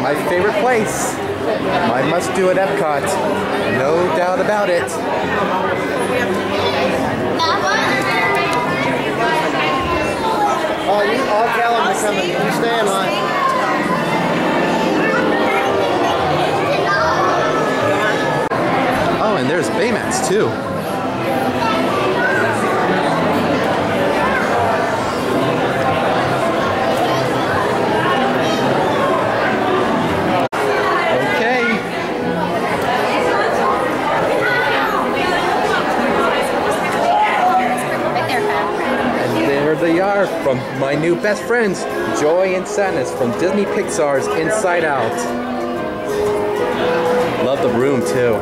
my favorite place. My must-do at Epcot. No doubt about it. Oh, I'll tell them to come in. You stay in line. Oh, and there's Baymats too. They are from my new best friends, Joy and Sadness from Disney Pixar's Inside Out. Love the room too.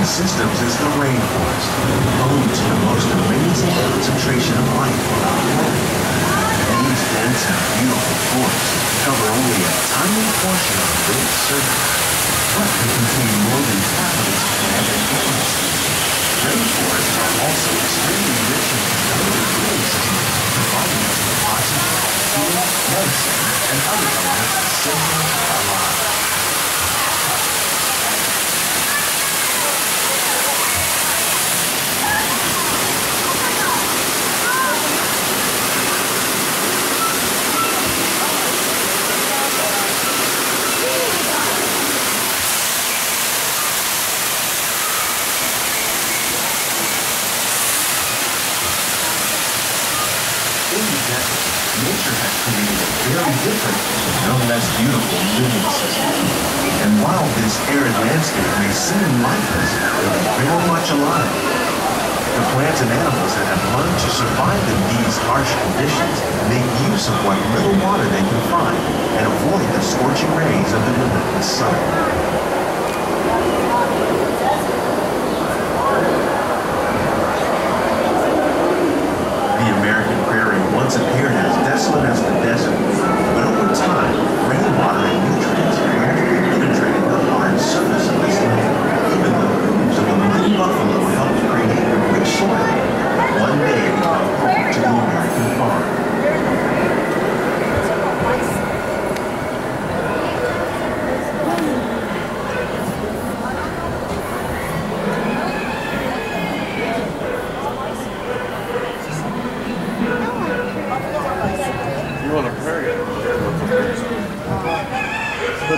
Systems is the rainforest, home to the most amazing concentration of life on our planet. These dense and beautiful forests cover only a tiny portion of the Earth's surface, but they contain more than half of its planet atmosphere. Rainforests are also extremely rich in conductive healing systems, providing us with oxygen, food, medicine, and other elements essential to our lives. Nature has created a very different, no less beautiful living system. And while this arid landscape may seem lifeless, it is very much alive. The plants and animals that have learned to survive in these harsh conditions make use of what little water they can find and avoid the scorching rays of the relentless sun. Once appeared as desolate as the desert, but over time, rainwater and nutrients gradually penetrated the hard surface of this land. Even the hooves of a mighty buffalo helped create a rich soil. One day it became home to the American farm. Of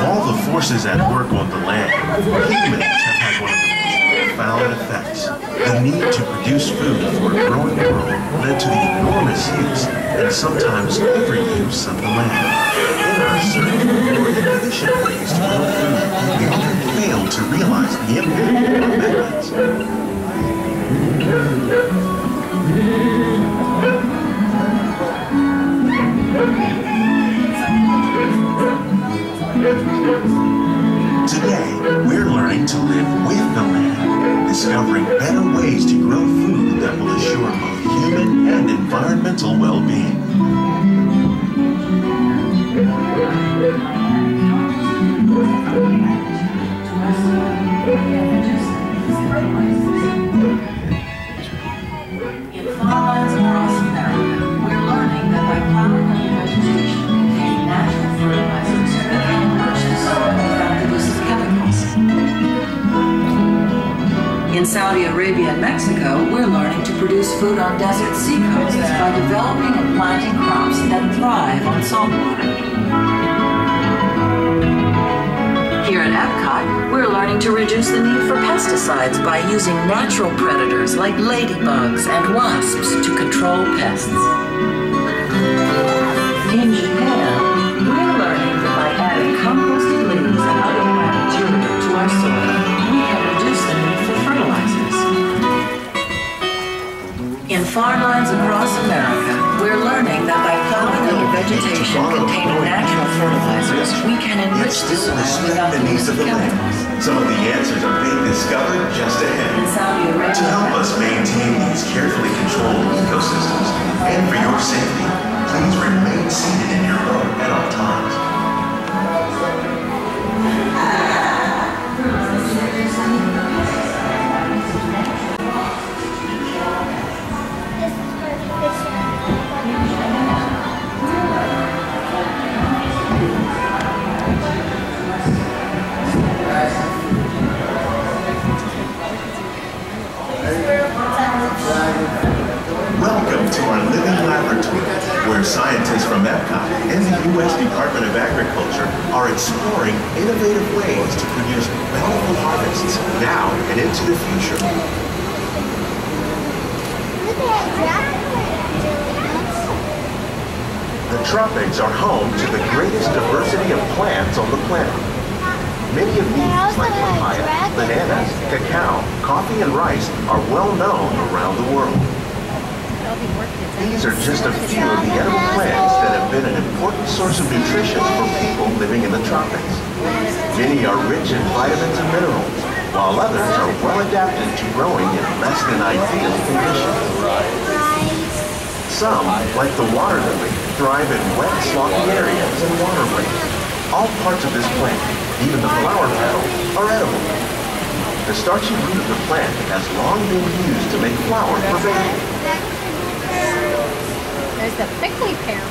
all the forces at work on the land, humans have had one of the most profound effects. The need to produce food for a growing world led to the enormous use and sometimes overuse of the land. In our search for more efficient ways to grow food, we often fail to realize the impact of our methods. Today, we're learning to live with the land, discovering better ways to grow food that will assure both human and environmental well-being. In farmlands across America, we're learning that by plowing under vegetation containing natural fertilizers, we can enrich the soil without the use of chemicals. In Saudi Arabia and Mexico, we're learning to produce food on desert seacoasts by developing and planting crops that thrive on salt water. Here at Epcot, we're learning to reduce the need for pesticides by using natural predators like ladybugs and wasps to control pests. In Japan, we're learning that by adding composted leaves and other plant material to our soil, we can reduce the need for fertilizers. In farmlands across America, we're learning that by plowing under vegetation containing natural fertilizers, we can enrich the soil without the use of chemicals. Some of the answers are being discovered just ahead. In Saudi Arabia, To help us maintain these carefully controlled ecosystems, and for your safety, please remain seated in your boat at all times. Welcome to our living laboratory, where scientists from Epcot and the U.S. Department of Agriculture are exploring innovative ways to produce bountiful harvests now and into the future. The tropics are home to the greatest diversity of plants on the planet. Many of these, like papaya, bananas, cacao, coffee, and rice, are well known around the world. These are just a few of the edible plants that have been an important source of nutrition for people living in the tropics. Many are rich in vitamins and minerals, while others are well adapted to growing in less than ideal conditions. Some, like the water lily, thrive in wet, swampy areas and waterways. All parts of this plant, even the flower petals, are edible. The starchy root of the plant has long been used to make flour for baking. There's the prickly pear.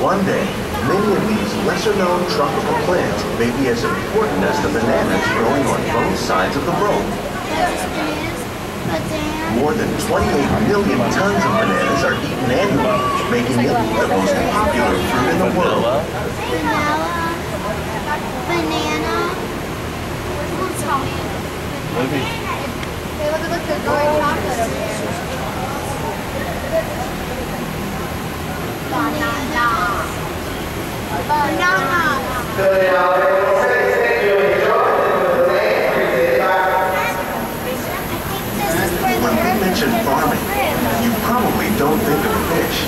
One day, many of these lesser-known tropical plants may be as important as the bananas growing on both sides of the boat. More than 28 million tons of bananas are eaten annually, making it the most popular fruit in the world. Banana. Maybe. Hey, look at the growing chocolate over there. Banana. When we mention farming, you probably don't think of fish.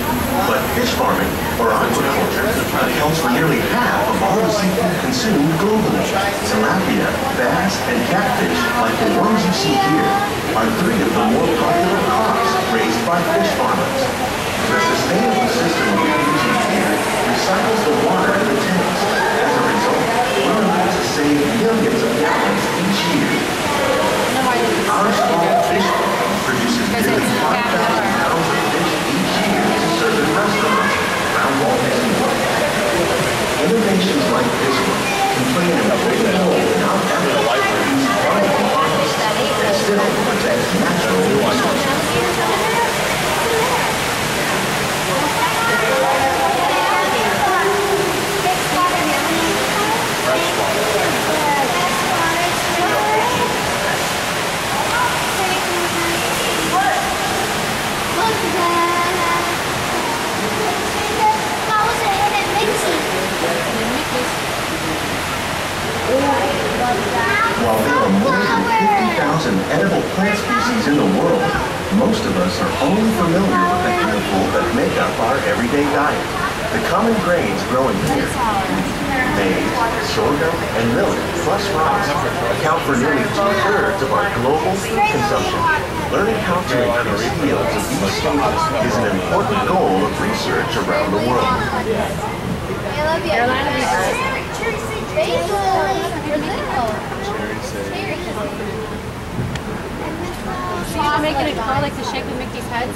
But fish farming, or aquaculture, accounts for nearly half of all the seafood consumed globally. Tilapia, bass, and catfish, like the ones you see here, are three of the more popular crops raised by fish farmers. The sustainable system we're using here recycles the water in the tanks. As a result, we're able to save millions of gallons each year. Our small fish farm produces nearly 5,000 pounds of fish each year to serve in restaurants around Walt Disney World. Innovations like this one can play an important role in our efforts to reduce climate edible plant species in the world, most of us are only familiar with the handful that make up our everyday diet. The common grains growing here, maize, sorghum, and millet, plus rice, account for nearly 2/3 of our global food consumption. Learning how to increase yields of these staples is an important goal of research around the world. I love you. Basil. Brazil. So you're making it curl like the shape of Mickey's head?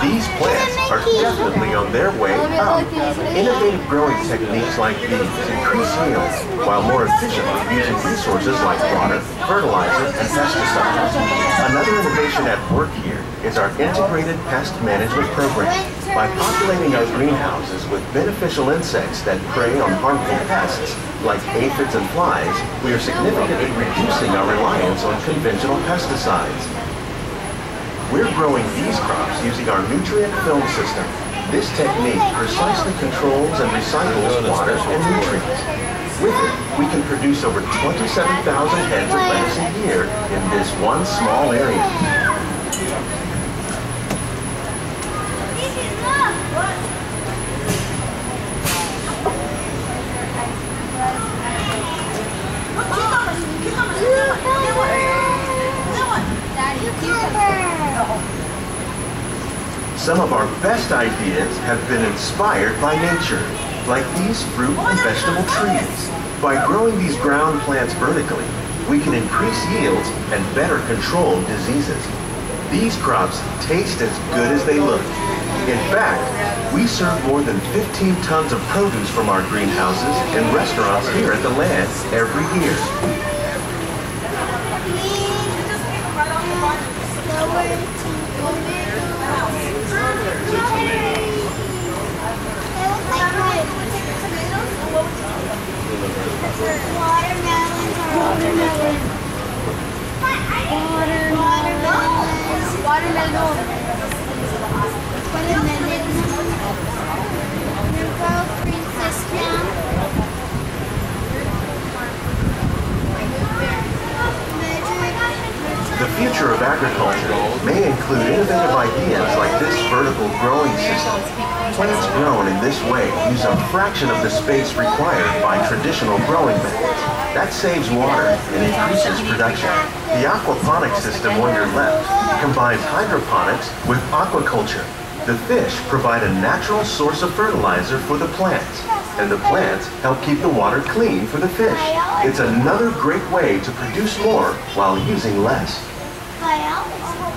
These plants are definitely on their way out. Innovative growing techniques like these increase yields while more efficiently using resources like water, fertilizer, and pesticides. Another innovation at work here is our integrated pest management program. By populating our greenhouses with beneficial insects that prey on harmful pests, like aphids and flies, we are significantly reducing our reliance on conventional pesticides. We're growing these crops using our nutrient film system. This technique precisely controls and recycles water and nutrients. With it, we can produce over 27,000 heads of lettuce a year in this one small area. Some of our best ideas have been inspired by nature, like these fruit and vegetable trees. By growing these ground plants vertically, we can increase yields and better control diseases. These crops taste as good as they look. In fact, we serve more than 15 tons of produce from our greenhouses and restaurants here at the land every year. The future of agriculture may include innovative ideas like this vertical growing system. Plants grown in this way use a fraction of the space required by traditional growing methods. That saves water and increases production. The aquaponics system on your left combines hydroponics with aquaculture. The fish provide a natural source of fertilizer for the plants, and the plants help keep the water clean for the fish. It's another great way to produce more while using less.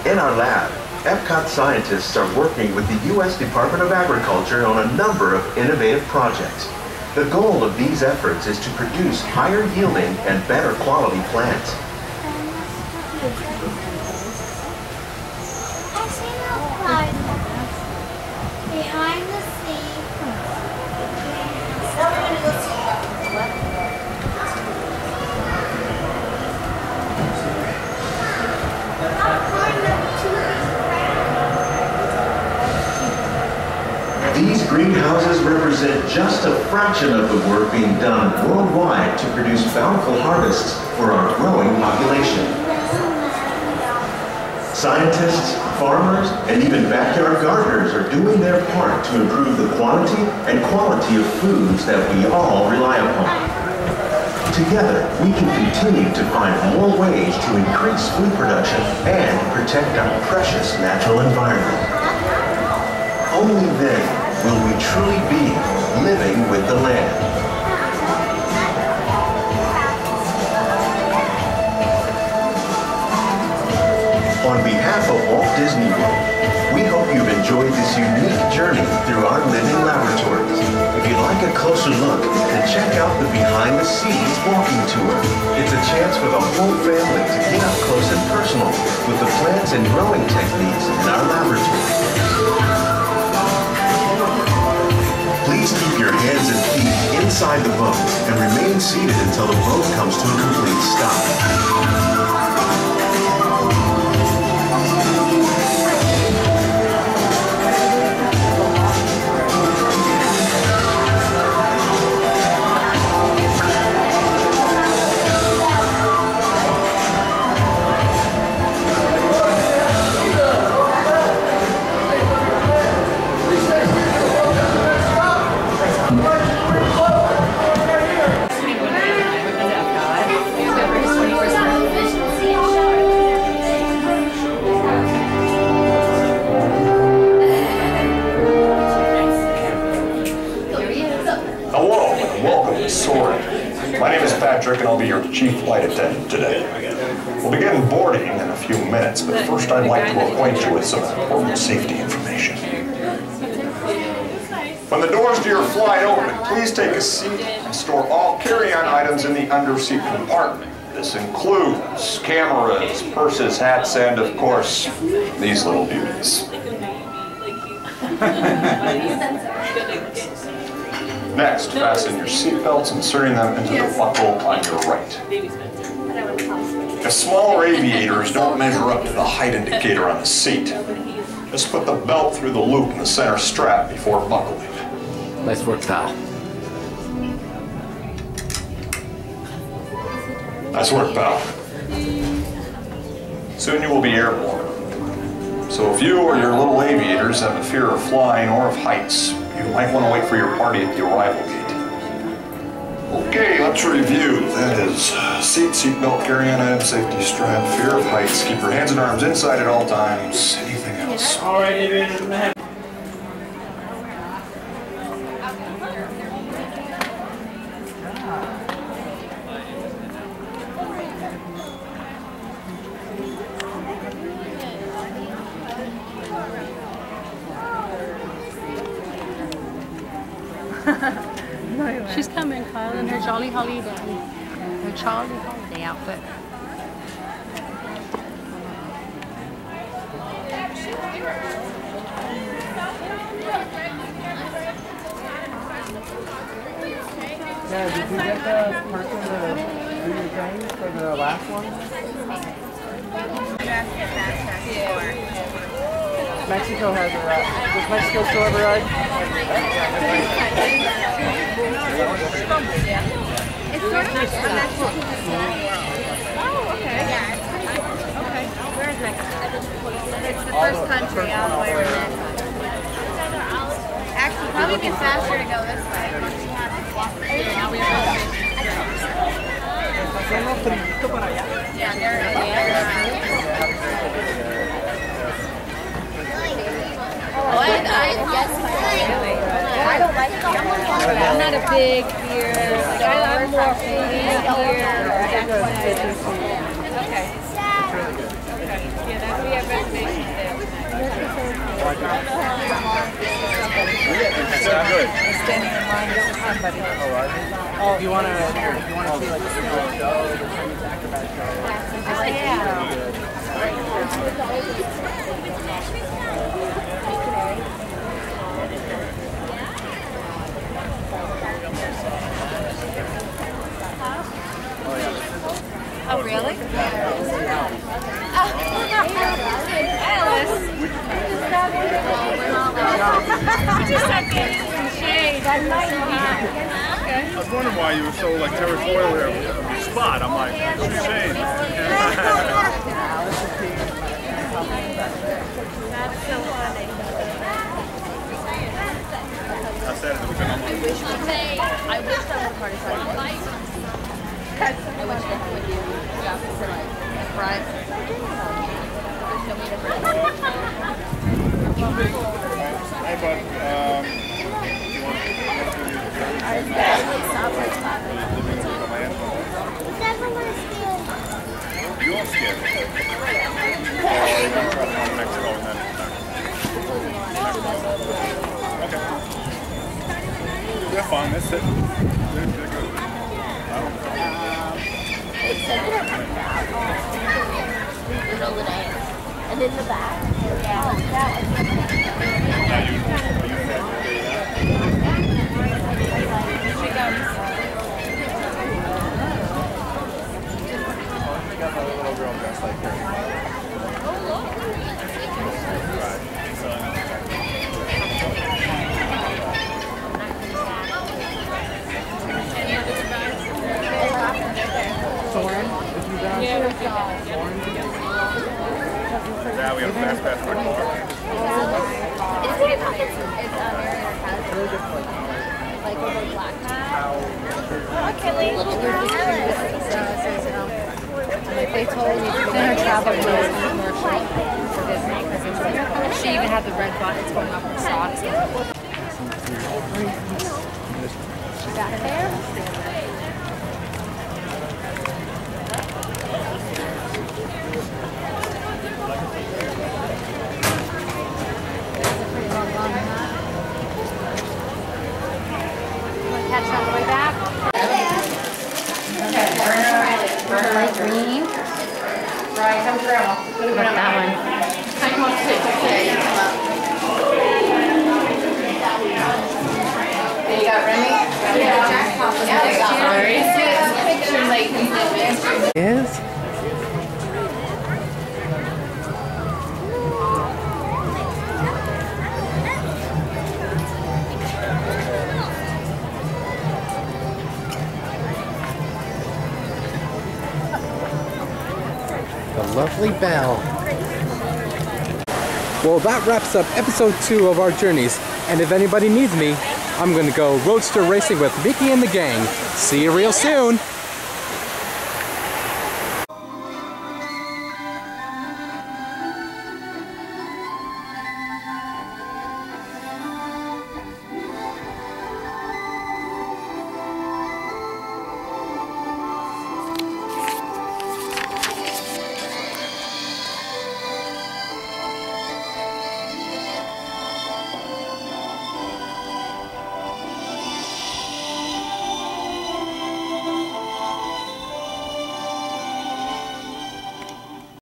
In our lab, Epcot scientists are working with the U.S. Department of Agriculture on a number of innovative projects. The goal of these efforts is to produce higher yielding and better quality plants. Behind the scene. These greenhouses represent just a fraction of the work being done worldwide to produce bountiful harvests for our growing population. Scientists, farmers, and even backyard gardeners are doing their part to improve the quantity and quality of foods that we all rely upon. Together, we can continue to find more ways to increase food production and protect our precious natural environment. Only then will we truly be living with the land. On behalf of Walt Disney World, we hope you've enjoyed this unique journey through our living laboratories. If you'd like a closer look, then check out the behind-the-scenes walking tour. It's a chance for the whole family to get up close and personal with the plants and growing techniques in our laboratory. Please keep your hands and feet inside the boat and remain seated until the boat comes to a complete stop. Patrick, and I'll be your chief flight attendant today. We'll begin boarding in a few minutes, but first I'd like to acquaint you with some important safety information. When the doors to your flight open, please take a seat and store all carry-on items in the underseat compartment. This includes cameras, purses, hats, and of course, these little beauties. Next, fasten your seatbelts, inserting them into the buckle on your right. If smaller aviators don't measure up to the height indicator on the seat, just put the belt through the loop in the center strap before buckling. Nice work, pal. Nice work, pal. Soon you will be airborne. So if you or your little aviators have a fear of flying or of heights, you might want to wait for your party at the arrival gate. Okay, let's review. That is seatbelt, carry-on item, safety strap, fear of heights, keep your hands and arms inside at all times. Anything else? All right, She's coming, Kyle, in her Jolly Holiday. Her Jolly Holiday outfit. Yeah, did you get the person to do your thing for the last one? Mexico has a ride. Does Mexico still have a ride? It's sort of like the Mexico. Oh, okay. Yeah. Okay. Where is Mexico? It's the first country all the way around. Actually, probably be faster to go this way. Yeah, there it is. I don't like it. I'm not a big beer. I'm more beer. Okay. Yeah, we have reservations there. Standing in line with somebody. Oh, if you want to see like a show, the Chinese acrobat show. Oh, yeah. Oh, really? Alice. Just not getting some shade. Okay. I was wondering why you were so like territorial here with your spot. I'm like, what are you saying? That's so funny. I said it was an I wish I would party party. I wish I would do to like front. Hey, bud. You won't scared. Or are you going to try to go to Mexico and then okay. They're fine. That's it. They're good. And in the back. Yeah. Got a little girl dressed like her. Soren, if you down? Yeah, Yeah, we got a fast pass for tomorrow. It's like a little black okay, little girl. they told me in her travel clothes commercial for Disney. She even had the red buttons going up her socks. She got it there? Yes. The lovely Belle. Well, that wraps up episode 2 of our journeys. And if anybody needs me, I'm gonna go roadster racing with Mickey and the gang. See you real soon.